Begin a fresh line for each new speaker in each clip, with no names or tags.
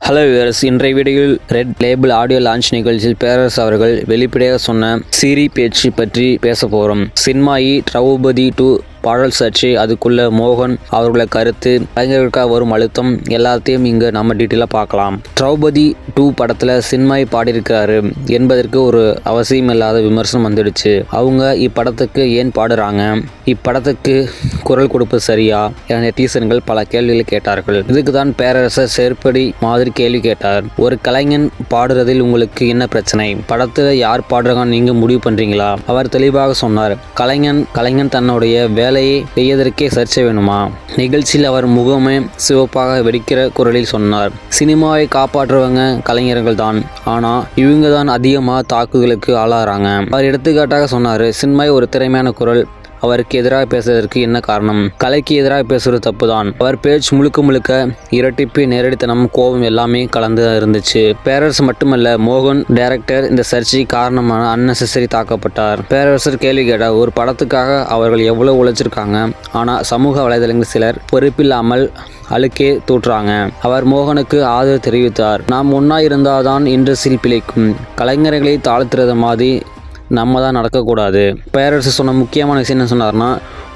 Hello viewers, இன்றைய வீடியோவில் red label audio launch நிகழ்ச்சியில் பேரரசு அவர்கள் வெளிப்படையாக சொன்ன சிரி பேச்சு பற்றி பேச போகிறோம். சின்மாயி திரௌபதி 2 பாடல் சர்ச்சை, அதுக்குள்ள மோகன் அவர்கள கருத்து, கலைஞர்களுக்காக வரும் அழுத்தம் எல்லாத்தையும் இங்கே நம்ம டீட்டெயிலாக பார்க்கலாம். திரௌபதி 2 படத்தில் சின்மாயி பாடியிருக்கிறாரு என்பதற்கு ஒரு அவசியம் இல்லாத விமர்சனம் வந்துடுச்சு. அவங்க இப்படத்துக்கு ஏன் பாடுறாங்க, இப்படத்துக்கு குரல் கொடுப்பது சரியா என நெட்டிசன்கள் பல கேள்விகளை கேட்டார்கள். இதுக்கு தான் பேரரசர் செருப்படி மாதிரி கேள்வி கேட்டார். ஒரு கலைஞன் பாடுறதில் உங்களுக்கு என்ன பிரச்சனை? படத்தில் யார் பாடுறாங்கன்னு நீங்க முடிவு பண்றீங்களா? அவர் தெளிவாக சொன்னார். கலைஞன் தன்னுடைய வேலையை செய்யதற்கே சர்ச்சை வேணுமா? நிகழ்ச்சியில் அவர் முகமே சிவப்பாக வெடிக்கிற குரலில் சொன்னார். சினிமாவை காப்பாற்றுவங்க கலைஞர்கள் தான், ஆனா இவங்க தான் அதிகமாக தாக்குதலுக்கு ஆளாகிறாங்க. அவர் எடுத்துக்காட்டாக சொன்னார், சின்மாய் ஒரு திறமையான குரல், அவருக்கு எதிராக பேசுவதற்கு என்ன காரணம்? கலைக்கு எதிராக பேசுவது தப்பு தான். அவர் பேச்சு முழுக்க இரட்டிப்பு, நேரடித்தனம், கோபம் எல்லாமே கலந்து இருந்துச்சு. பேரரசு மட்டுமல்ல, மோகன் டைரக்டர் இந்த சர்ச்சைக்கு காரணமான அன்னெசரி தாக்கப்பட்டார். பேரரசர் கேள்வி கேட்டார், ஒரு படத்துக்காக அவர்கள் எவ்வளவு உழைச்சிருக்காங்க, ஆனா சமூக வலைதளங்கள் சிலர் பொறுப்பில்லாமல் அழுக்கே தூற்றுறாங்க. அவர் மோகனுக்கு ஆதரவு தெரிவித்தார். நாம் ஒன்னா இருந்தால்தான் இண்டஸ்ட்ரியில் பிழைக்கும். கலைஞர்களை தாழ்த்துறது மாதிரி நம்ம தான் நடக்கக்கூடாது. பேரரசு சொன்ன முக்கியமான விஷயம் என்ன சொன்னார்னா,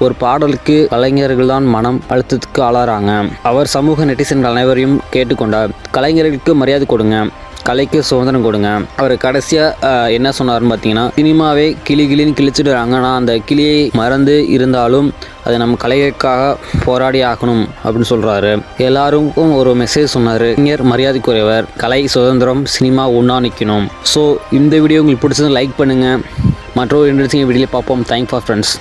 ஒரு பாடலுக்கு கலைஞர்கள் தான் மனம் அழுத்தத்துக்கு ஆளாறாங்க. அவர் சமூக நெட்டிசன்கள் அனைவரையும் கேட்டுக்கொண்டார். கலைஞர்களுக்கு மரியாதை கொடுங்க, கலைக்கு சுதந்திரம் கொடுங்க. அவர் கடைசியாக என்ன சொன்னார்னு பார்த்தீங்கன்னா, சினிமாவே கிளின்னு கிழிச்சிடுறாங்க, ஆனால் அந்த கிளியை மறந்து இருந்தாலும் அதை நம்ம கலைக்காக போராடி ஆகணும் அப்படின்னு சொல்கிறாரு. எல்லாருக்கும் ஒரு மெசேஜ் சொன்னார். கலைஞர் மரியாதைக்குரியவர், கலை சுதந்திரம், சினிமா ஒன்றா நிற்கணும். ஸோ இந்த வீடியோ உங்களுக்கு பிடிச்சது லைக் பண்ணுங்கள். மற்றொரு இன்ட்ரெஸ்டிங் வீடியோவில் பார்ப்போம். Thanks for friends.